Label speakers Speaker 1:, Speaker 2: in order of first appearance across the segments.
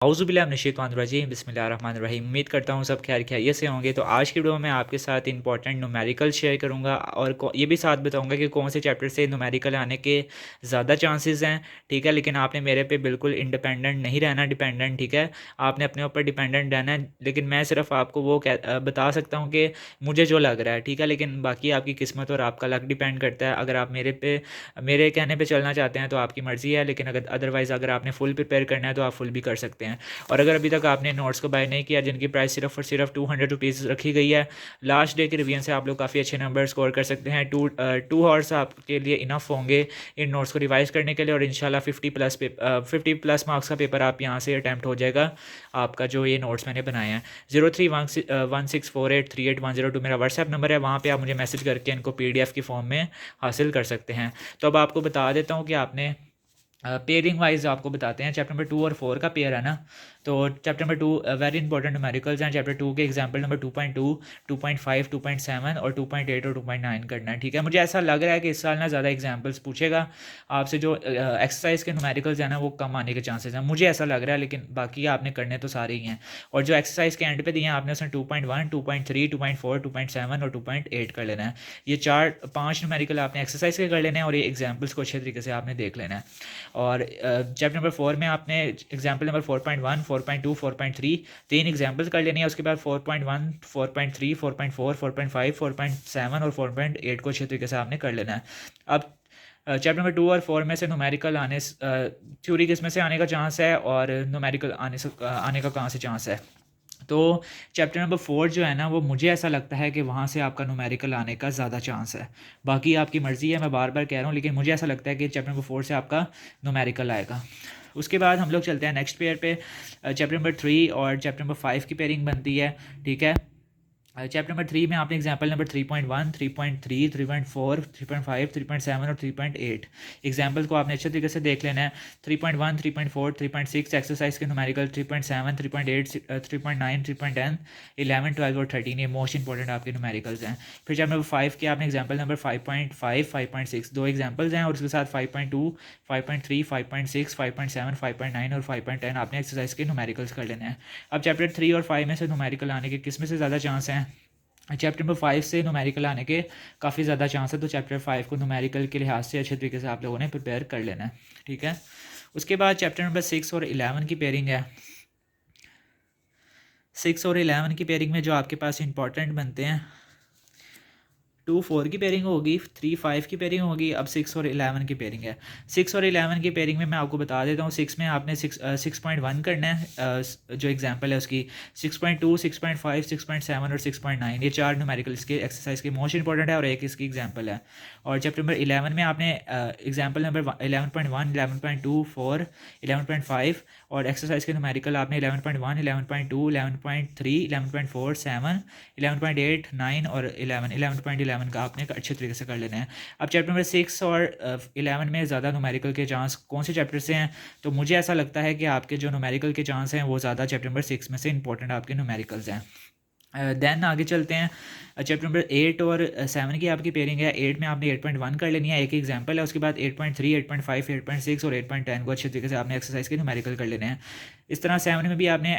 Speaker 1: औज़ुबिल्लाहिमिनश्शैतानिर्रजीम बिस्मिल्लाहिर्रहमानिर्रहीम। उम्मीद करता हूँ सब खैर खैरियत से होंगे। तो आज की वीडियो में आपके साथ इंपॉर्टेंट न्यूमेरिकल शेयर करूँगा और ये भी साथ बताऊँगा कि कौन से चैप्टर से न्यूमेरिकल आने के ज़्यादा चांसेस हैं, ठीक है। लेकिन आपने मेरे पे बिल्कुल इंडिपेंडेंट नहीं रहना, डिपेंडेंट, ठीक है। आपने अपने ऊपर डिपेंडेंट रहना है, लेकिन मैं सिर्फ आपको वो बता सकता हूँ कि मुझे जो लग रहा है, ठीक है। लेकिन बाकी आपकी किस्मत और आपका लक डिपेंड करता है। अगर आप मेरे कहने पे चलना चाहते हैं तो आपकी मर्ज़ी है, लेकिन अदरवाइज़ अगर आपने फुल प्रिपेयर करना है तो आप फुल भी कर सकते हैं। और अगर अभी तक आपने नोट्स को बाय नहीं किया, जिनकी प्राइस सिर्फ और सिर्फ 200 रुपीज़ रखी गई है, लास्ट डे के रिवीजन से आप लोग काफ़ी अच्छे नंबर स्कोर कर सकते हैं। 2 आवर्स आपके लिए इनफ होंगे इन नोट्स को रिवाइज करने के लिए, और इंशाल्लाह 50 प्लस मार्क्स का पेपर आप यहाँ से अटैम्प्ट हो जाएगा आपका, जो ये नोट्स मैंने बनाए हैं। 0316483810 मेरा व्हाट्सएप नंबर है, वहाँ पर आप मुझे मैसेज करके इनको PDF की फॉर्म में हासिल कर सकते हैं। तो अब आपको बता देता हूँ कि आपने पेयरिंग वाइज आपको बताते हैं। चैप्टर नंबर 2 और 4 का पेयर है ना, तो chapter number 2 very important numericals हैं। चैप्टर 2 के एग्जांपल नंबर 2.2, 2.5, 2.7 और 2.8 और 2.9 करना है, ठीक है। मुझे ऐसा लग रहा है कि इस साल ना ज़्यादा एग्जांपल्स पूछेगा आपसे। जो एक्सरसाइज के न्यूमेरिकल्स हैं ना, वो कम आने के चांसेस हैं, मुझे ऐसा लग रहा है। लेकिन बाकी आपने करने तो सारे ही हैं। और जो एक्सरसाइज के एंड पे दिए हैं आपने, उसमें 2.1, 2.3, 2.4, 2.7 और 2.8 कर लेना है। ये 4-5 न्यूमेरिकल आपने एक्सरसाइज के कर लेने हैं, और ये एग्जाम्पल्स को अच्छे तरीके से आपने देख लेना है। और चैप्टर नंबर 4 में आपने एग्जाम्पल नंबर 4.1, 4.2, 4.3 तीन एग्जाम्पल्स कर लेनी है। उसके बाद 4.1, 4.3, 4.4, 4.5, 4.7 और 4.8 को अच्छे तरीके से आपने कर लेना है। अब चैप्टर नंबर 2 और 4 में से न्यूमेरिकल थ्योरी किस में से आने का चांस है, और न्यूमेरिकल आने का कहाँ से चांस है। तो चैप्टर नंबर 4 जो है ना, वो मुझे ऐसा लगता है कि वहाँ से आपका न्यूमेरिकल आने का ज़्यादा चांस है। बाकी आपकी मर्ज़ी है, मैं बार बार कह रहा हूँ, लेकिन मुझे ऐसा लगता है कि चैप्टर नंबर 4 से आपका न्यूमेरिकल आएगा। उसके बाद हम लोग चलते हैं नेक्स्ट पेयर पे। चैप्टर नंबर 3 और चैप्टर नंबर 5 की पेयरिंग बनती है, ठीक है। चैप्टर नंबर 3 में आपने एग्जाम्पल नंबर 3.1, 3.3, 3.4, 3.5, 3.7 और 3.8 एग्जाम्पल को आपने अच्छे तरीके से देख लेना है। 3.1, 3.4, 3.6 एक्सरसाइज के न्यूमेरिकल, 3.7, 3.8, 3.9, 3.10, 11, 12 और 13 ये मोस्ट इंपॉर्टेंट आपके न्यूमेरिकल्स हैं। फिर चैप्टर नंबर 5 के आपने एग्जाम्पल नंबर 5.5, 5.6 दो एग्जाम्पल्स हैं, और उसके साथ 5.2, 5.3, 5.6, 5.7, 5.9 और 5.10 आपने एक्सरसाइज के न्यूमेरिकल्स कर लेने हैं। अब चैप्टर 3 और 5 में से न्यूमेरिकल आने के किस में से ज़्यादा चांस हैं। चैप्टर नंबर 5 से न्यूमेरिकल आने के काफ़ी ज़्यादा चांस है। तो चैप्टर 5 को न्यूमेरिकल के लिहाज से अच्छे तरीके से आप लोगों ने प्रिपेयर कर लेना है, ठीक है। उसके बाद चैप्टर नंबर 6 और 11 की पेयरिंग है। 6 और 11 की पेयरिंग में जो आपके पास इंपॉर्टेंट बनते हैं, 2-4 की पेयरिंग होगी, 3-5 की पेयरिंग होगी। अब 6 और 11 की पेयरिंग है। 6 और 11 की पेयरिंग में मैं आपको बता देता हूँ। 6 में आपने 6.1 करना है, जो एग्जांपल है उसकी। 6.2, 6.5, 6.7 और 6.9 ये 4 न्यूमेरिकल इसके एक्सरसाइज के मोस्ट इंपॉर्टेंट है, और एक इसकी एग्जाम्पल है। और चैप्टर नंबर 11 में आपने एग्जाम्पल नंबर 11.1, 11.2, 4, 11.5 और एक्सरसाइज के न्यूमेरिकल आपने 11.1, 11.2, 11.3, 11.4, 7, 11.8, 9 और 11 का आपने अच्छे तरीके से कर लेना है। अब चैप्टर नंबर 6 और 11 में ज़्यादा न्यूमेरिकल के चांस कौन से चैप्टर से हैं, तो मुझे ऐसा लगता है कि आपके जो न्यूमेरिकल के चांस हैं वो ज़्यादा चैप्टर नंबर 6 में से इंपॉर्टेंट आपके न्यूमेरिकल्स हैं। देन आगे चलते हैं। चैप्टर नंबर 8 और 7 की आपकी पेयरिंग है। 8 में आपने 8.1 कर लेनी है, एक एग्जांपल है। उसके बाद 8.3, 8.5, 8.6 और 8.10 को अच्छे तरीके से आपने एक्सरसाइज के न्यूमेरिकल कर लेने हैं। इस तरह 7 में भी आपने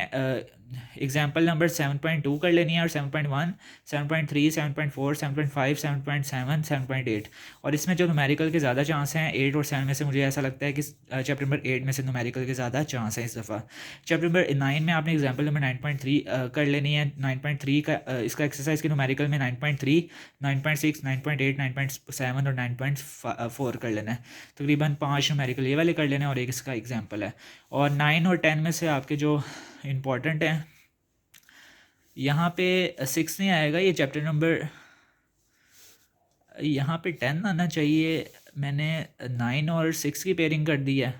Speaker 1: एग्जांपल नंबर 7.2 कर लेनी है, और 7.1, 7.3, 7.4, 7.5, 7.7, 7.8 और इसमें जो न्यूमेरिकल के ज़्यादा चांस हैं 8 और 7 में से, मुझे ऐसा लगता है कि चैप्टर नंबर 8 में से न्यूमेरिकल के ज़्यादा चांस है इस दफ़ा। चैप्टर नंबर 9 में आपने एग्जांपल नंबर 9.3 कर लेनी है। 9.3 का इसका एक्सरसाइज के न्यूमेरिकल में 9.3, 9.6, 9.8, 9.7 और 9.4 कर लेना है। तकरीबन 5 न्यूमेरिकल ये वाले कर लेना है, और एक इसका एग्जांपल है। और 9 और 10 में से आपके जो इम्पोर्टेंट हैं, यहाँ पे 6 नहीं आएगा, ये चैप्टर नंबर, यहाँ पे 10 आना चाहिए। मैंने 9 और 6 की पेयरिंग कर दी है,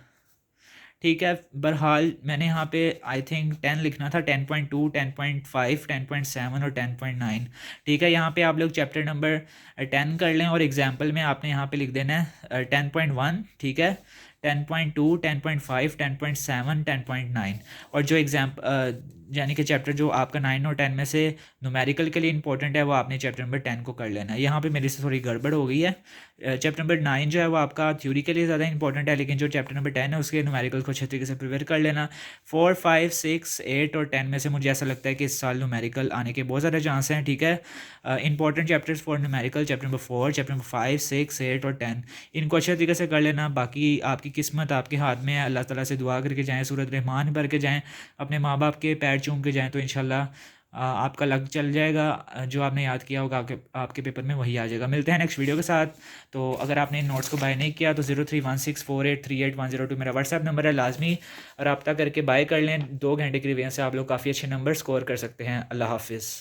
Speaker 1: ठीक है। बहरहाल मैंने यहाँ पे आई थिंक 10 लिखना था। 10.2, 10.5, 10.7 और 10.9, ठीक है। यहाँ पे आप लोग चैप्टर नंबर 10 कर लें, और एग्जांपल में आपने यहाँ पे लिख देना है 10.1, ठीक है, 10.2, 10.5, 10.7, 10.9 और जो यानी कि चैप्टर जो आपका 9 और 10 में से न्यूमेरिकल के लिए इंपॉर्टेंट है वो आपने चैप्टर नंबर 10 को कर लेना है। यहाँ पे मेरे से थोड़ी गड़बड़ हो गई है। चैप्टर नंबर 9 जो है वो आपका थ्योरी के लिए ज़्यादा इंपॉर्टेंट है, लेकिन जो चैप्टर नंबर 10 है उसके न्यूमेरिकल को अच्छे तरीके से प्रिपेयर कर लेना। 4, 5, 6, 8 और 10 में से मुझे ऐसा लगता है कि इस साल न्यूमेरिकल आने के बहुत ज़्यादा चांस हैं, ठीक है। Important chapters for numerical chapter number 4, chapter number 5, 6, 8 और 10, इनको अच्छे तरीके से कर लेना। बाकी आपकी किस्मत आपके हाथ में है, अल्लाह ताला से दुआ करके जाएँ, सूरत रहमान पढ़ के जाएँ, अपने माँ बाप के पैर चूम के जाएँ, तो इंशाल्लाह आपका लक चल जाएगा। जो आपने याद किया होगा आपके आपके पेपर में वही आ जाएगा। मिलते हैं नेक्स्ट वीडियो के साथ। तो अगर आपने इन नोट्स को बाय नहीं किया तो 03164838 मेरा व्हाट्सएप नंबर है, लाजमी रब्ता करके बाय कर लें। 2 घंटे की रिवीजन से आप लोग काफ़ी अच्छे नंबर स्कोर कर सकते हैं। अल्लाह हाफिज़।